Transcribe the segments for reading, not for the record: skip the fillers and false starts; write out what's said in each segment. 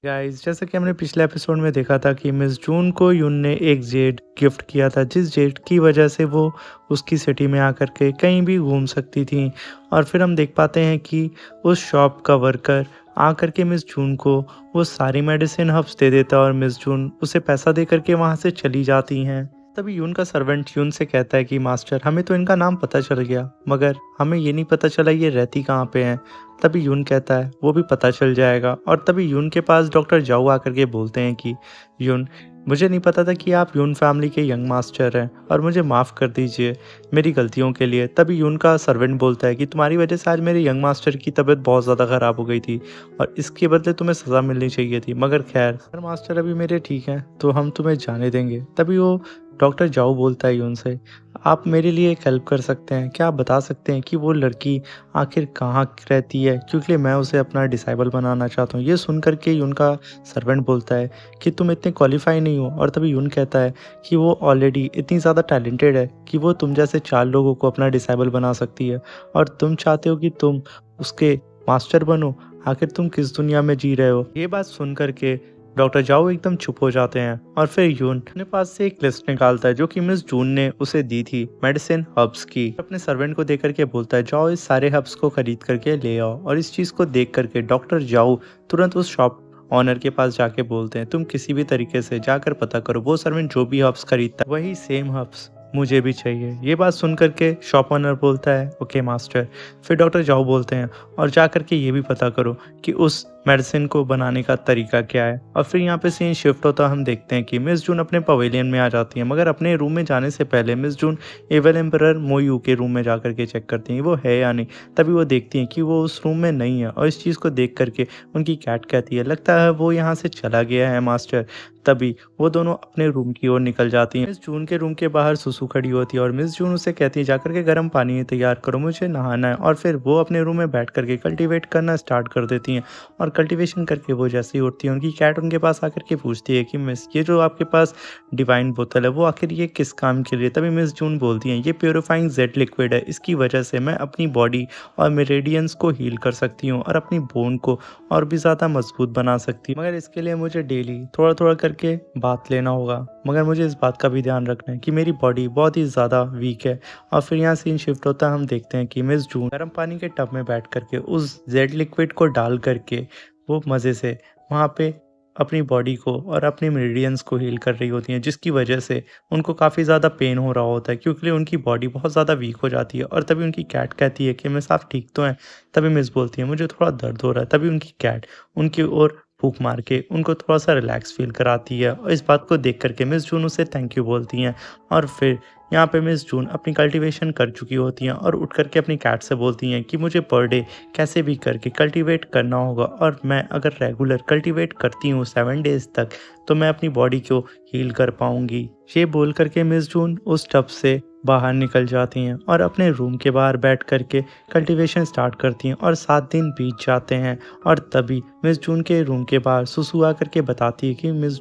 Guys, जैसा कि हमने पिछले एपिसोड में देखा था कि मिस जून को यून ने एक जेट गिफ्ट किया था, जिस जेट की वजह से वो उसकी सिटी में आकर के कहीं भी घूम सकती थी। और फिर हम देख पाते हैं कि उस शॉप का वर्कर आकर के मिस जून को वो सारी मेडिसिन हर्ब्स दे देता है और मिस जून उसे पैसा दे करके वहाँ से चली जाती हैं। तभी यून का सर्वेंट यून से कहता है कि मास्टर, हमें तो इनका नाम पता चल गया, मगर हमें ये नहीं पता चला ये रहती कहाँ पे हैं। तभी यून कहता है वो भी पता चल जाएगा। और तभी यून के पास डॉक्टर जाओ आकर के बोलते हैं कि यून, मुझे नहीं पता था कि आप यून फैमिली के यंग मास्टर हैं और मुझे माफ़ कर दीजिए मेरी गलतियों के लिए। तभी यून का सर्वेंट बोलता है कि तुम्हारी वजह से आज मेरे यंग मास्टर की तबीयत बहुत ज़्यादा ख़राब हो गई थी और इसके बदले तुम्हें सज़ा मिलनी चाहिए थी, मगर खैर सर मास्टर अभी मेरे ठीक हैं तो हम तुम्हें जाने देंगे। तभी वो डॉक्टर जाओ बोलता है यून से, आप मेरे लिए एक हेल्प कर सकते हैं क्या? आप बता सकते हैं कि वो लड़की आखिर कहाँ रहती है, क्योंकि मैं उसे अपना डिसाइबल बनाना चाहता हूँ। ये सुन कर के यून का सर्वेंट बोलता है कि तुम इतने क्वालिफाई नहीं हो। और तभी यून कहता है कि वो ऑलरेडी इतनी ज़्यादा टैलेंटेड है कि वो तुम जैसे 4 लोगों को अपना डिसाइबल बना सकती है और तुम चाहते हो कि तुम उसके मास्टर बनो। आखिर तुम किस दुनिया में जी रहे हो? ये बात सुन कर के डॉक्टर जाओ एकदम चुप हो जाते हैं और फिर यून अपने पास से एक लिस्ट निकालता है जो कि मिस जून ने उसे दी थी मेडिसिन हर्ब्स की। अपने सर्वेंट को देकर के बोलता है जाओ इस सारे हर्ब्स को खरीद करके ले आओ। और इस चीज़ को देख करके डॉक्टर जाओ तुरंत उस शॉप ऑनर के पास जाके बोलते हैं तुम किसी भी तरीके से जाकर पता करो वो सर्वेंट जो भी हर्ब्स खरीदता है वही सेम हर्ब्स मुझे भी चाहिए। ये बात सुन करके शॉप ऑनर बोलता है ओके मास्टर। फिर डॉक्टर जाओ बोलते हैं और जा करके ये भी पता करो कि उस मेडिसिन को बनाने का तरीका क्या है। और फिर यहाँ पे सीन शिफ्ट होता हम देखते हैं कि मिस जून अपने पवेलियन में आ जाती है, मगर अपने रूम में जाने से पहले मिस जून एवल एम्परर मोयू के रूम में जा करके चेक करती हैं वो है या नहीं। तभी वो देखती हैं कि वो उस रूम में नहीं है और इस चीज़ को देख करके उनकी कैट कहती है लगता है वो यहाँ से चला गया है मास्टर। तभी वो दोनों अपने रूम की ओर निकल जाती हैं। मिस जून के रूम के बाहर सुसु खड़ी होती है और मिस जून उसे कहती है जाकर के गर्म पानी तैयार करो, मुझे नहाना है। और फिर वो अपने रूम में बैठ करके कल्टीवेट करना स्टार्ट कर देती हैं। और कल्टीवेशन करके वो जैसे ही उठती है उनकी कैट उनके पास आकर के पूछती है कि मिस ये जो आपके पास डिवाइन बोतल है वो आखिर ये किस काम के लिए? तभी मिस जून बोलती हैं ये प्योरीफाइंग जेड लिक्विड है, इसकी वजह से मैं अपनी बॉडी और मेरेडियंस को हील कर सकती हूँ और अपनी बोन को और भी ज़्यादा मजबूत बना सकती हूँ, मगर इसके लिए मुझे डेली थोड़ा थोड़ा करके बात लेना होगा। मगर मुझे इस बात का भी ध्यान रखना है कि मेरी बॉडी बहुत ही ज़्यादा वीक है। और फिर यहाँ सीन शिफ्ट होता है हम देखते हैं कि मिस जून गर्म पानी के टब में बैठ करके उस जेड लिक्विड को डाल करके वो मज़े से वहाँ पे अपनी बॉडी को और अपने मेरिडियंस को हील कर रही होती हैं, जिसकी वजह से उनको काफ़ी ज़्यादा पेन हो रहा होता है क्योंकि उनकी बॉडी बहुत ज़्यादा वीक हो जाती है। और तभी उनकी कैट कहती है कि मिस आप ठीक तो हैं? तभी मिस बोलती है मुझे थोड़ा दर्द हो रहा है। तभी उनकी कैट उनकी ओर फूंक मार के उनको थोड़ा सा रिलैक्स फील कराती है और इस बात को देख करके मिस जून उसे थैंक यू बोलती हैं। और फिर यहाँ पे मिस जून अपनी कल्टीवेशन कर चुकी होती हैं और उठ करके अपनी कैट से बोलती हैं कि मुझे पर डे कैसे भी करके कल्टीवेट करना होगा और मैं अगर रेगुलर कल्टीवेट करती हूँ 7 डेज़ तक तो मैं अपनी बॉडी को हील कर पाऊँगी। ये बोल करके मिस जून उस टब से बाहर निकल जाती हैं और अपने रूम के बाहर बैठ करके कल्टीवेशन स्टार्ट करती हैं और 7 दिन बीत जाते हैं। और तभी मिस जून के रूम के बाहर सुसु आकर के बताती है कि मिस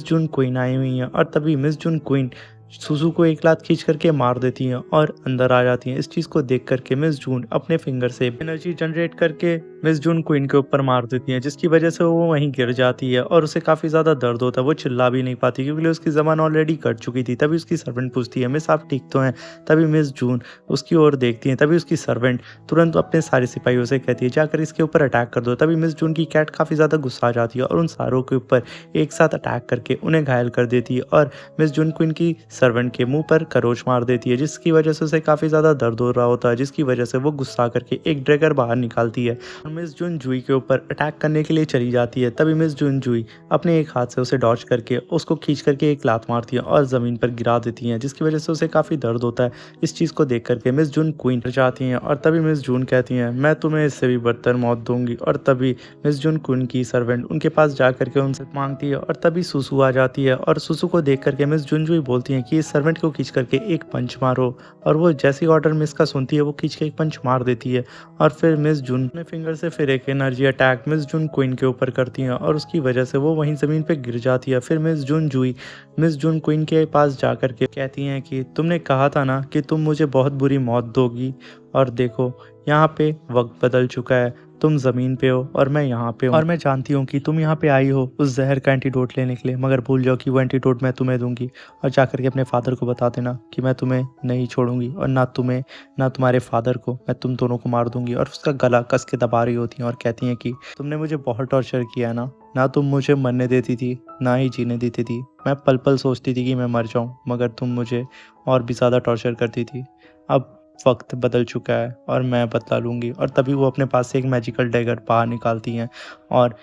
जून क्वीन आई हुई हैं। और तभी मिस जून क्वीन सुसु को एक लात खींच करके मार देती हैं और अंदर आ जाती हैं। इस चीज़ को देख करके मिस जून अपने फिंगर से एनर्जी जनरेट करके मिस जून क्वीन के ऊपर मार देती हैं, जिसकी वजह से वो वहीं गिर जाती है और उसे काफ़ी ज़्यादा दर्द होता है। वो चिल्ला भी नहीं पाती क्योंकि उसकी ज़बान ऑलरेडी कट चुकी थी। तभी उसकी सर्वेंट पूछती है मिस आप ठीक तो हैं? तभी मिस जून उसकी ओर देखती हैं। तभी उसकी सर्वेंट तुरंत अपने सारे सिपाहियों से कहती है जाकर इसके ऊपर अटैक कर दो। तभी मिस जून की कैट काफ़ी ज़्यादा गुस्सा आ जाती है और उन सारों के ऊपर एक साथ अटैक करके उन्हें घायल कर देती है और मिस जून क्वीन की सर्वेंट के मुंह पर खरोच मार देती है, जिसकी वजह से उसे काफ़ी ज़्यादा दर्द हो रहा होता है, जिसकी वजह से वो गुस्सा करके एक ड्रैगर बाहर निकालती है और मिस जून जुई के ऊपर अटैक करने के लिए चली जाती है। तभी मिस जून जुई अपने एक हाथ से उसे डॉज करके उसको खींच करके एक लात मारती है और ज़मीन पर गिरा देती हैं, जिसकी वजह से उसे काफ़ी दर्द होता है। इस चीज़ को देख करके मिस जून क्वीन डर जाती हैं और तभी मिस जून कहती हैं मैं तुम्हें इससे भी बदतर मौत दूंगी। और तभी मिस जून क्वीन की सर्वेंट उनके पास जा करके उनसे मांगती है और तभी सुसु आ जाती है और सुसु को देख करके मिस जून जुई बोलती हैं कि इस सर्वेंट को खींच करके एक पंच मारो। और वो जैसी ऑर्डर मिस का सुनती है वो खींच के एक पंच मार देती है और फिर मिस जून अपने फिंगर से फिर एक एनर्जी अटैक मिस जून क्वीन के ऊपर करती हैं और उसकी वजह से वो वहीं ज़मीन पे गिर जाती है। फिर मिस जून जुई मिस जून क्वीन के पास जा कर के कहती हैं कि तुमने कहा था ना कि तुम मुझे बहुत बुरी मौत दोगी और देखो यहाँ पे वक्त बदल चुका है, तुम ज़मीन पे हो और मैं यहाँ पे हूँ, और मैं जानती हूँ कि तुम यहाँ पे आई हो उस जहर का एंटीडोट लेने के लिए, मगर भूल जाओ कि वो एंटीडोट मैं तुम्हें दूंगी। और जाकर के अपने फादर को बता देना कि मैं तुम्हें नहीं छोड़ूंगी, और ना तुम्हें ना तुम्हारे फादर को, मैं तुम दोनों को मार दूंगी। और उसका गला कस के दबा रही होती हैं और कहती हैं कि तुमने मुझे बहुत टॉर्चर किया है ना तुम मुझे मरने देती थी ना ही जीने देती थी। मैं पल पल सोचती थी कि मैं मर जाऊं, मगर तुम मुझे और भी ज़्यादा टॉर्चर करती थी। अब वक्त बदल चुका है और मैं बदला लूँगी। और तभी वो अपने पास से एक मैजिकल डैगर बाहर निकालती हैं और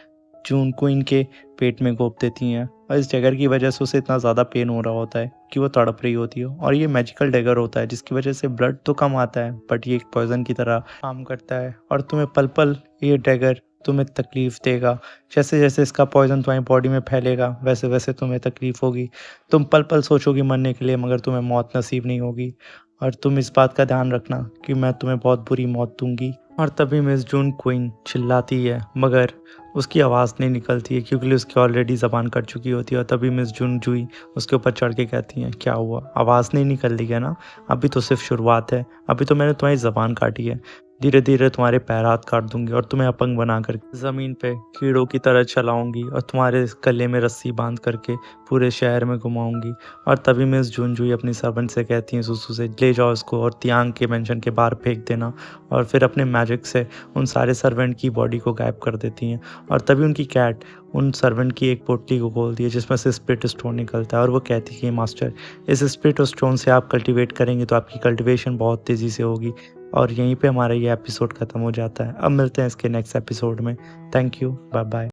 जून को इनके पेट में घोंप देती हैं। और इस डैगर की वजह से उसे इतना ज़्यादा पेन हो रहा होता है कि वो तड़प रही होती है। और ये मैजिकल डैगर होता है जिसकी वजह से ब्लड तो कम आता है, बट ये एक पॉइजन की तरह काम करता है। और तुम्हें पल पल ये डैगर तुम्हें तकलीफ़ देगा। जैसे जैसे इसका पॉइजन तुम्हारी बॉडी में फैलेगा वैसे वैसे तुम्हें तकलीफ़ होगी। तुम पल पल सोचोगी मरने के लिए, मगर तुम्हें मौत नसीब नहीं होगी। और तुम इस बात का ध्यान रखना कि मैं तुम्हें बहुत बुरी मौत दूंगी। और तभी मिस जून क्वीन चिल्लाती है, मगर उसकी आवाज़ नहीं निकलती है क्योंकि उसकी ऑलरेडी ज़बान कट चुकी होती है। और तभी मिस जून जुई उसके ऊपर चढ़ के कहती हैं, क्या हुआ, आवाज़ नहीं निकल रही है ना? अभी तो सिर्फ शुरुआत है, अभी तो मैंने तुम्हारी ज़बान काटी है। धीरे धीरे तुम्हारे पैर हाथ काट दूंगी और तुम्हें अपंग बनाकर ज़मीन पे कीड़ों की तरह चलाऊंगी और तुम्हारे गले में रस्सी बांध करके पूरे शहर में घुमाऊंगी। और तभी मिस जूनजुई अपनी सर्वेंट से कहती हैं, सुसु से, ले जाओ इसको और तियांग के मेंशन के बाहर फेंक देना। और फिर अपने मैजिक से उन सारे सर्वेंट की बॉडी को गायब कर देती हैं। और तभी उनकी कैट उन सर्वेंट की एक पोटली को खोलती है जिसमें से स्पिरिट स्टोन निकलता है। और वो कहती है, मास्टर, इस स्पिरिट स्टोन से आप कल्टीवेट करेंगे तो आपकी कल्टीवेशन बहुत तेज़ी से होगी। और यहीं पे हमारा ये एपिसोड ख़त्म हो जाता है। अब मिलते हैं इसके नेक्स्ट एपिसोड में। Thank you, bye bye.